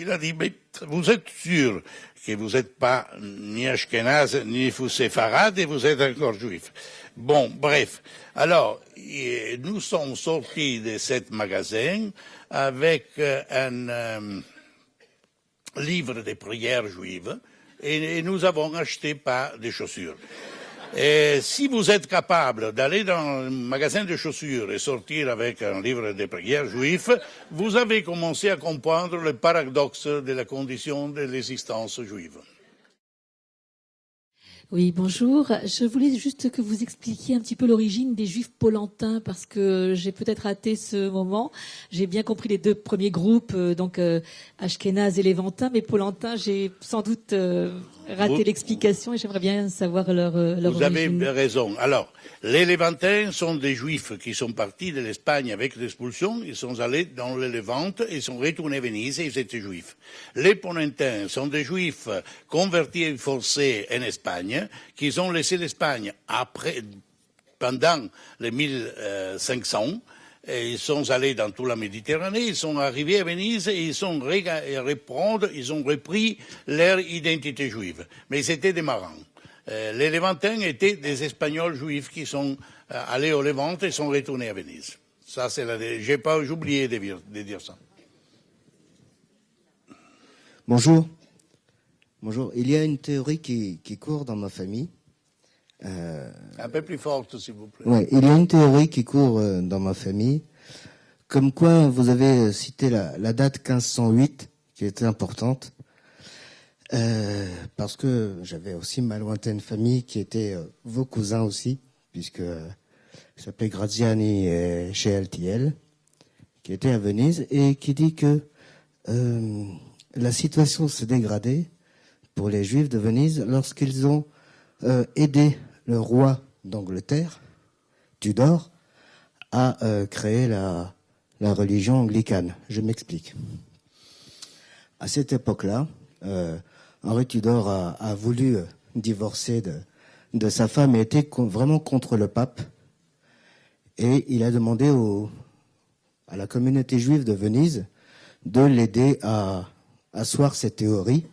a dit, mais vous êtes sûr que vous n'êtes pas ni Ashkénaze ni séfarade et vous êtes encore juif. Bon, bref. Alors, nous sommes sortis de ce magasin avec un livre de prières juives et nous avons acheté pas de chaussures. Et si vous êtes capable d'aller dans un magasin de chaussures et sortir avec un livre de prières juif, vous avez commencé à comprendre le paradoxe de la condition de l'existence juive. Oui, bonjour. Je voulais juste que vous expliquiez un petit peu l'origine des Juifs polentins, parce que j'ai peut-être raté ce moment. J'ai bien compris les deux premiers groupes, donc Ashkénazes et Lévantins, mais polentins, j'ai sans doute raté l'explication et j'aimerais bien savoir leur origine. Vous avez raison. Alors, les Lévantins sont des Juifs qui sont partis de l'Espagne avec l'expulsion. Ils sont allés dans le Levante et sont retournés à Venise et ils étaient Juifs. Les Polentins sont des Juifs convertis et forcés en Espagne, qui ont laissé l'Espagne après pendant les 1500. Et ils sont allés dans toute la Méditerranée, ils sont arrivés à Venise et ils ont repris leur identité juive. Mais c'était des marins. Les Lévantins étaient des Espagnols juifs qui sont allés au Levant et sont retournés à Venise. Ça, j'ai oublié de dire ça. Bonjour. Bonjour. Il y a une théorie qui court dans ma famille. Un peu plus forte, s'il vous plaît. Ouais, il y a une théorie qui court dans ma famille, comme quoi vous avez cité la date 1508, qui était importante, parce que j'avais aussi ma lointaine famille qui était vos cousins aussi, puisque ils s'appelaient Graziani et Shealtiel, qui était à Venise, et qui dit que la situation s'est dégradée pour les Juifs de Venise lorsqu'ils ont aidé le roi d'Angleterre, Tudor, à créer la religion anglicane. Je m'explique. À cette époque-là, Henri Tudor a voulu divorcer de sa femme et était vraiment contre le pape. Et il a demandé à la communauté juive de Venise de l'aider à asseoir cette théorie.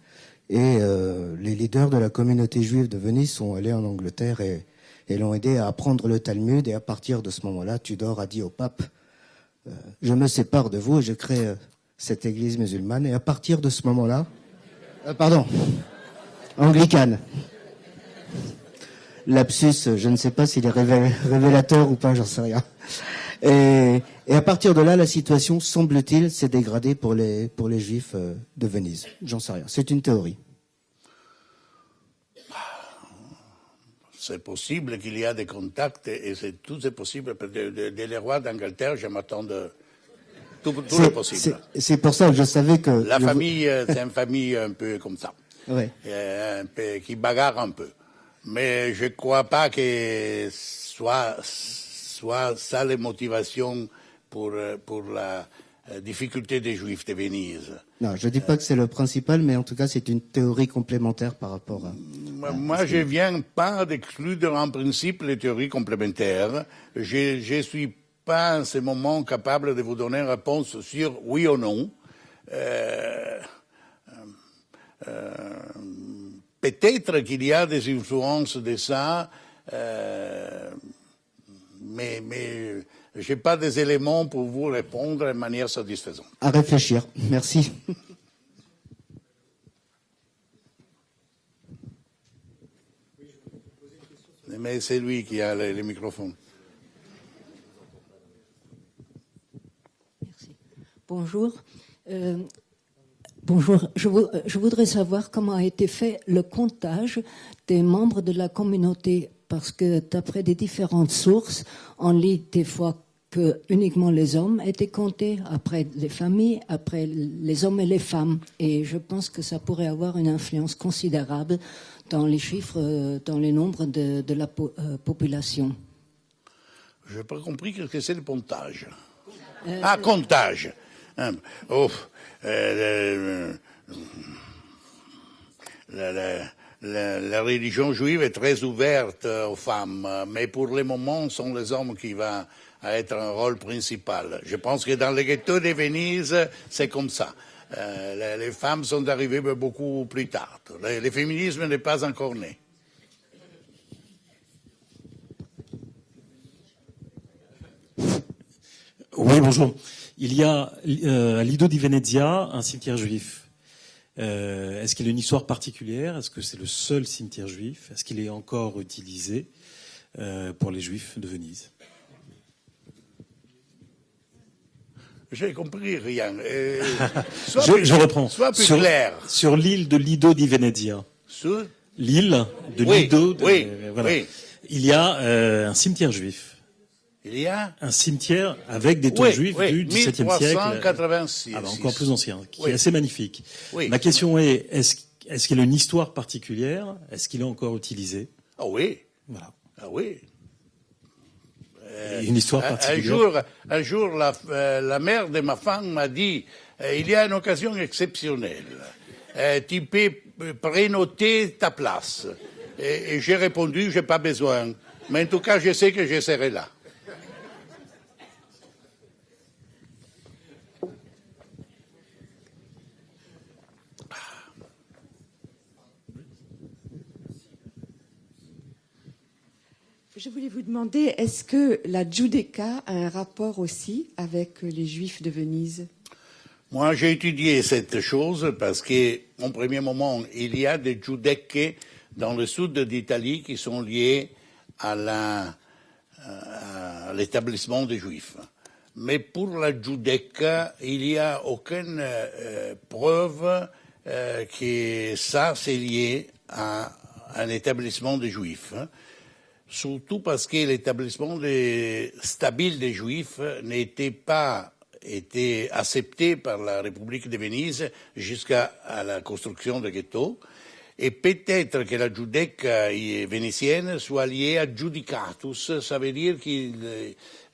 Et les leaders de la communauté juive de Venise sont allés en Angleterre et l'ont aidé à apprendre le Talmud. Et à partir de ce moment-là, Tudor a dit au pape, je me sépare de vous et je crée cette église musulmane. Et à partir de ce moment-là, anglicane. Lapsus, je ne sais pas s'il est révélateur ou pas, j'en sais rien. Et à partir de là, la situation, semble-t-il, s'est dégradée pour les Juifs de Venise. J'en sais rien. C'est une théorie. C'est possible qu'il y a des contacts et tout est possible. Les rois d'Angleterre, je m'attends de... Tout est possible. C'est pour ça que je savais que... La famille, c'est une famille un peu comme ça. Ouais. Un peu, qui bagarre un peu. Mais je ne crois pas que soit ça les motivations pour la difficulté des Juifs de Venise. Non, je ne dis pas que c'est le principal, mais en tout cas, c'est une théorie complémentaire par rapport à... Moi, je ne viens pas d'exclure en principe les théories complémentaires. Je ne suis pas en ce moment capable de vous donner une réponse sur oui ou non. Peut-être qu'il y a des influences de ça, mais je n'ai pas des éléments pour vous répondre de manière satisfaisante. À réfléchir. Merci. Mais c'est lui qui a le microphone. Merci. Bonjour. Bonjour. Je voudrais savoir comment a été fait le comptage des membres de la communauté, parce que d'après des différentes sources, on lit des fois que uniquement les hommes étaient comptés, après les familles, après les hommes et les femmes. Et je pense que ça pourrait avoir une influence considérable dans les chiffres, dans les nombres de la population. Je n'ai pas compris ce que c'est le pontage. Comptage. La religion juive est très ouverte aux femmes, mais pour le moment, ce sont les hommes qui vont être un rôle principal. Je pense que dans les ghettos de Venise, c'est comme ça. Les femmes sont arrivées beaucoup plus tard. Le féminisme n'est pas encore né. Oui, bonjour. Il y a à Lido di Venezia un cimetière juif. Est-ce qu'il a une histoire particulière? Est-ce que c'est le seul cimetière juif? Est-ce qu'il est encore utilisé pour les juifs de Venise? J'ai compris rien. Je reprends. Sois plus clair. Sur l'île de Lido di Venezia. Sur L'île de Lido. Voilà. Oui. Il y a un cimetière juif. Il y a un cimetière avec des tombes juives du XVIIe siècle. 1386. Encore plus ancien, qui est assez magnifique. Oui. Ma question est, est-ce qu'il a une histoire particulière? Est-ce qu'il est encore utilisé? Ah oui. Voilà. Ah oui. Une histoire particulière. Un jour, la mère de ma femme m'a dit, il y a une occasion exceptionnelle. Tu peux prénoter ta place. Et j'ai répondu, j'ai pas besoin. Mais en tout cas, je sais que je serai là. Je voulais vous demander, est-ce que la Giudecca a un rapport aussi avec les Juifs de Venise? Moi, j'ai étudié cette chose parce qu'en premier moment, il y a des Giudecche dans le sud d'Italie qui sont liés à l'établissement des Juifs. Mais pour la Giudecca, il n'y a aucune preuve que ça, c'est lié à un établissement des Juifs. Surtout parce que l'établissement stable des Juifs n'était pas été accepté par la République de Venise jusqu'à la construction de ghetto. Et peut-être que la Giudecca vénitienne soit liée à Judicatus, ça veut dire qu'il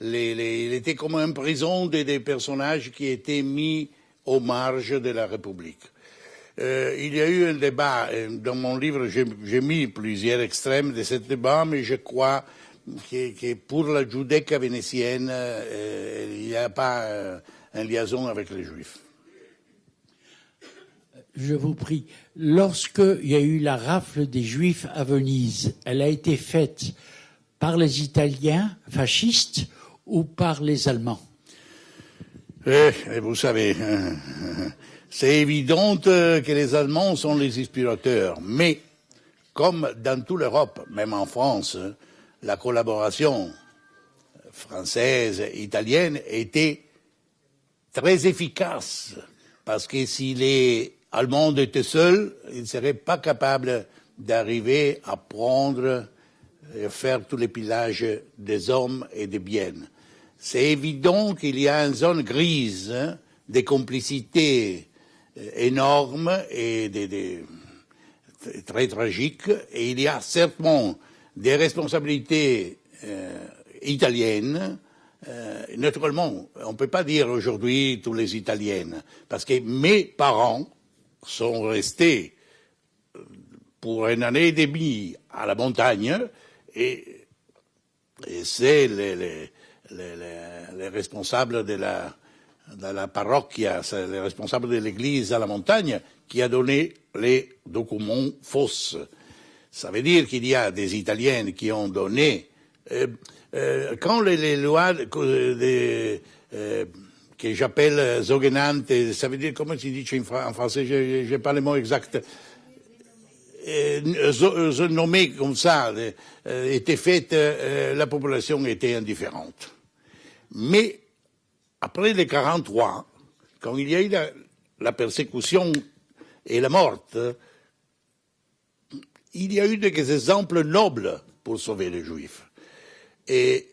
était comme une prison des personnages qui étaient mis aux marges de la République. Il y a eu un débat, dans mon livre j'ai mis plusieurs extrêmes de ce débat, mais je crois que pour la Giudecca vénitienne, il n'y a pas une liaison avec les Juifs. Je vous prie, lorsqu'il y a eu la rafle des Juifs à Venise, elle a été faite par les Italiens fascistes ou par les Allemands? Vous savez, c'est évident que les Allemands sont les inspirateurs, mais comme dans toute l'Europe, même en France, la collaboration française, italienne était très efficace, parce que si les Allemands étaient seuls, ils ne seraient pas capables d'arriver à prendre et faire tous les pillages des hommes et des biens. C'est évident qu'il y a une zone grise de complicité énorme et très tragique, et il y a certainement des responsabilités italiennes. Naturellement, on ne peut pas dire aujourd'hui tous les Italiennes, parce que mes parents sont restés pour une année et demie à la montagne, et c'est les responsables de la parochia, c'est les responsables de l'église à la montagne qui a donné les documents fausses. Ça veut dire qu'il y a des Italiennes qui ont donné. Quand les lois que j'appelle zogenantes, ça veut dire, comment tu dis en français, je n'ai pas le mot exact, nommées comme ça, étaient faites, la population était indifférente. Mais après les 43, quand il y a eu la persécution et la mort, il y a eu des exemples nobles pour sauver les Juifs. Et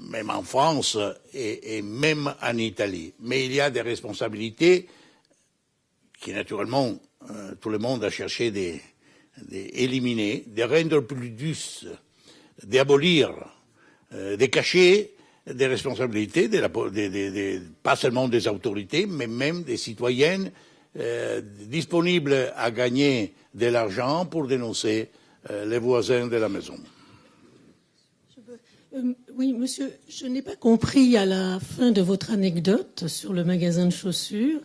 même en France et même en Italie. Mais il y a des responsabilités qui, naturellement, tout le monde a cherché d'éliminer, de rendre plus douces, d'abolir, de cacher des responsabilités, pas seulement des autorités, mais même des citoyennes disponibles à gagner de l'argent pour dénoncer les voisins de la maison. Oui, monsieur, je n'ai pas compris à la fin de votre anecdote sur le magasin de chaussures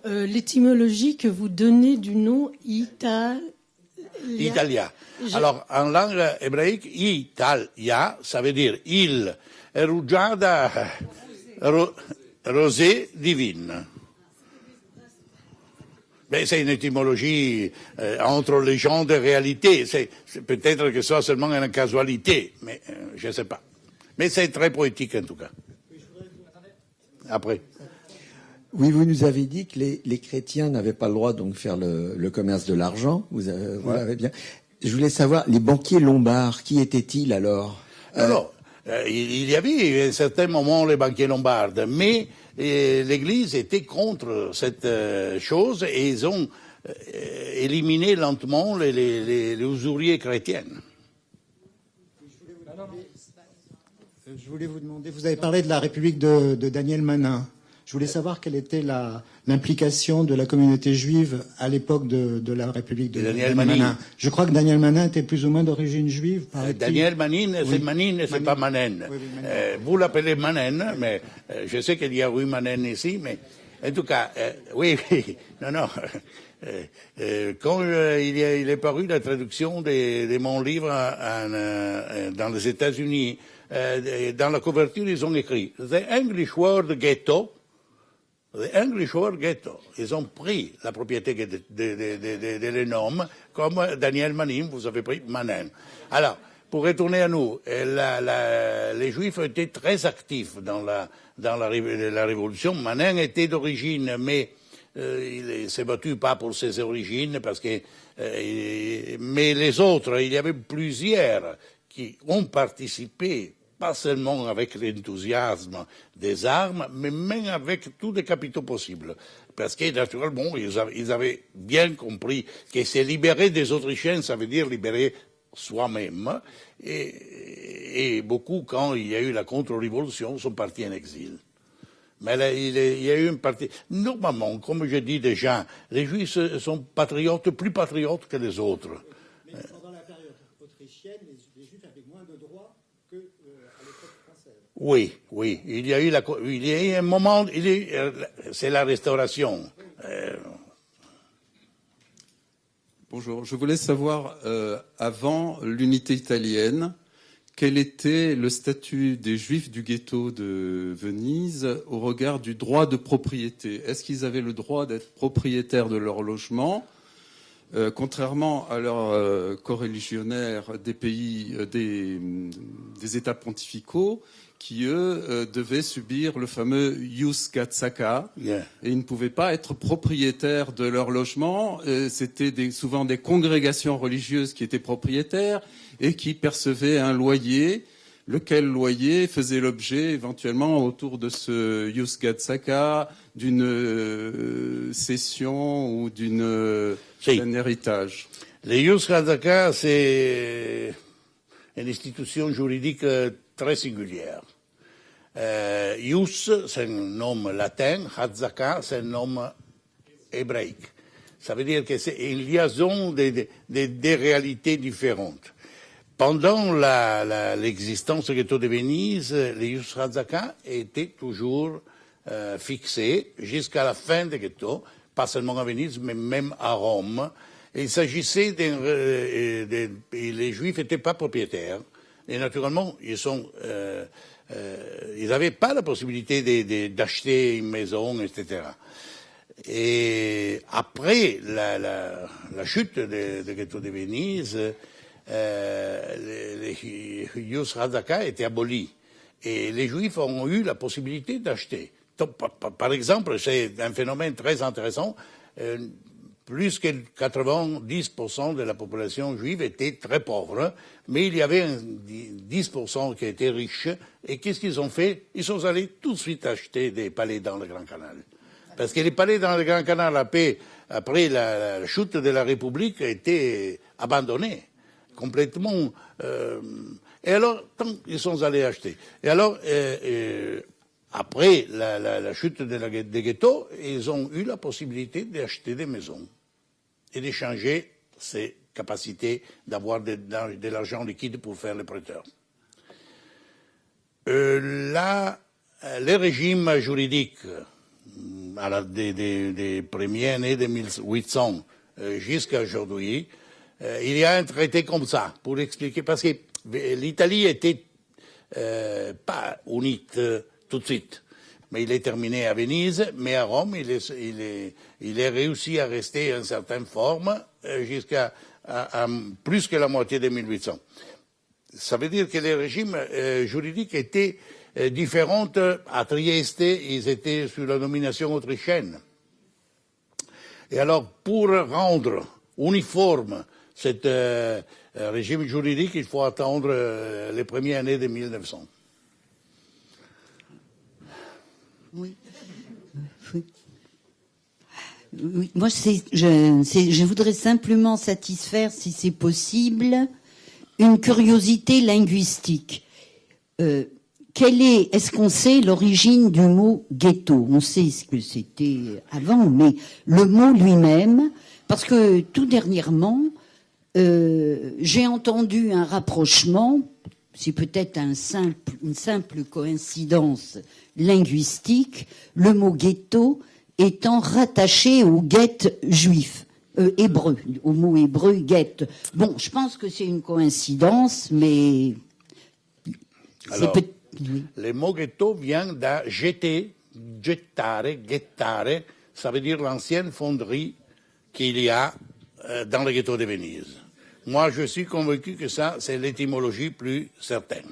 l'étymologie que vous donnez du nom Italia. Alors, en langue hébraïque, Italia, ça veut dire il, rugiada, rosée divine. Mais c'est une étymologie entre légende et réalité. C'est peut-être que ce soit seulement une casualité, mais je ne sais pas. Mais c'est très poétique en tout cas. Après. Oui, vous nous avez dit que les chrétiens n'avaient pas le droit donc faire le commerce de l'argent. Vous l'avez bien. Je voulais savoir, les banquiers lombards, qui étaient-ils alors? Alors, il y avait à un certain moment les banquiers lombards, mais l'Église était contre cette chose et ils ont éliminé lentement les usuriers chrétiens. Je voulais vous demander, vous avez parlé de la République de Daniel Manin. Je voulais savoir quelle était l'implication de la communauté juive à l'époque de la République de Daniel Manin. Manin. Je crois que Daniel Manin était plus ou moins d'origine juive. paraît-il. Daniel Manin, c'est Manin, c'est pas Manen. Oui, Manin. Vous l'appelez Manen, mais je sais qu'il y a rue Manen ici, mais en tout cas, oui, non. Quand il est paru la traduction de mon livre dans les États-Unis, dans la couverture, ils ont écrit The English word ghetto. The English word ghetto. Ils ont pris la propriété de les noms, comme Daniel Manin, vous avez pris Manin. Alors, pour retourner à nous, les Juifs étaient très actifs dans la Révolution. Manin était d'origine, mais il s'est battu pas pour ses origines, parce que mais les autres, il y avait plusieurs qui ont participé, pas seulement avec l'enthousiasme des armes, mais même avec tous les capitaux possibles. Parce que, naturellement, ils avaient bien compris que se libérer des Autrichiens, ça veut dire libérer soi-même. Et beaucoup, quand il y a eu la contre-révolution, sont partis en exil. Mais là, il y a eu une partie. Normalement, comme je dis déjà, les Juifs sont patriotes, plus patriotes que les autres. Mais pendant la période autrichienne, les Juifs avaient moins de droits qu'à l'époque française. Oui. Il y a eu un moment, c'est la Restauration. Bonjour, je voulais savoir, avant l'unité italienne, quel était le statut des Juifs du ghetto de Venise au regard du droit de propriété? Est-ce qu'ils avaient le droit d'être propriétaires de leur logement, contrairement à leurs coreligionnaires des pays, des États pontificaux, qui, eux, devaient subir le fameux Ius Gazzaka, Yeah. et ils ne pouvaient pas être propriétaires de leur logement. C'était souvent des congrégations religieuses qui étaient propriétaires et qui percevaient un loyer, lequel loyer faisait l'objet éventuellement autour de ce Ius Gazzaka d'une cession ou d'un héritage. Le Ius Gazzaka, c'est une institution juridique très singulière. Ius, c'est un nom latin, Gazzaka, c'est un nom hébraïque. Ça veut dire que c'est une liaison des réalités différentes. Pendant l'existence du ghetto de Venise, le Ius Gazzaka était toujours fixé jusqu'à la fin du ghetto, pas seulement à Venise, mais même à Rome. Et il s'agissait les Juifs n'étaient pas propriétaires. Et naturellement, ils n'avaient pas la possibilité d'acheter une maison, etc. Et après la chute du ghetto de Venise, le Ius Gazzaka était aboli. Et les Juifs ont eu la possibilité d'acheter. Par exemple, c'est un phénomène très intéressant. Plus que 90% de la population juive était très pauvre, mais il y avait 10% qui étaient riches. Et qu'est-ce qu'ils ont fait? Ils sont allés tout de suite acheter des palais dans le Grand Canal. Parce que les palais dans le Grand Canal, après la chute de la République, étaient abandonnés complètement. Et alors, ils sont allés acheter. Et alors, après la chute des ghettos, ils ont eu la possibilité d'acheter des maisons et d'échanger ces capacités d'avoir de l'argent liquide pour faire les prêteurs. Les régimes juridiques des premières années de 1800 jusqu'à aujourd'hui, il y a un traité comme ça pour expliquer, parce que l'Italie était pas unie tout de suite. Mais il est terminé à Venise, mais à Rome, il est réussi à rester en certaine forme jusqu'à plus que la moitié de 1800. Ça veut dire que les régimes juridiques étaient différents. À Trieste, ils étaient sous la domination autrichienne. Et alors, pour rendre uniforme ce régime juridique, il faut attendre les premières années de 1900. Oui. Oui. Moi, je voudrais simplement satisfaire, si c'est possible, une curiosité linguistique. est-ce qu'on sait l'origine du mot ghetto? On sait ce que c'était avant, mais le mot lui-même, parce que tout dernièrement, j'ai entendu un rapprochement, c'est peut-être une simple coïncidence linguistique, le mot ghetto étant rattaché au guet juif, hébreu, au mot hébreu guet. Bon, je pense que c'est une coïncidence, mais Alors, oui. le mot ghetto vient de jeter, gettare, gettare, ça veut dire l'ancienne fonderie qu'il y a dans le ghetto de Venise. Moi, je suis convaincu que ça, c'est l'étymologie plus certaine.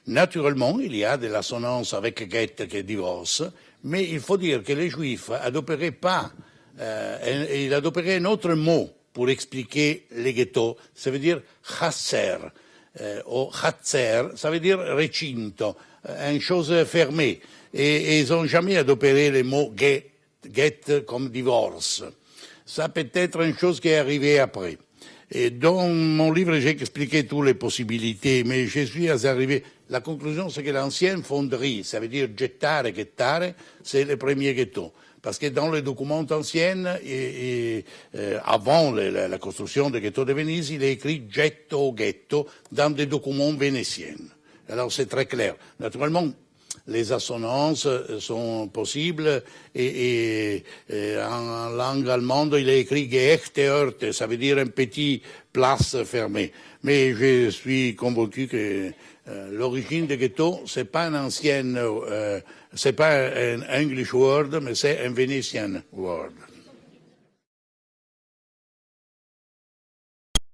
Naturellement, il y a de l'assonance avec get qui est divorce, mais il faut dire que les Juifs adopéraient pas, ils adopéraient un autre mot pour expliquer les ghettos. Ça veut dire chasser, ou chatzer, ça veut dire recinto, une chose fermée. Et ils n'ont jamais adopéré le mot get comme divorce. Ça peut être une chose qui est arrivée après. Et dans mon livre, j'ai expliqué toutes les possibilités, mais je suis arrivé. La conclusion, c'est que l'ancienne fonderie, ça veut dire gettare, gettare, c'est le premier ghetto. Parce que dans les documents anciens, avant la construction du ghetto de Venise, il est écrit getto, ghetto, dans des documents vénitiens. Alors c'est très clair. Naturellement, les assonances sont possibles et en langue allemande, il est écrit geechte Orte, ça veut dire un petit place fermée. Mais je suis convaincu que l'origine du ghetto, c'est pas un ancien, c'est pas un English word, mais c'est un Venetian word.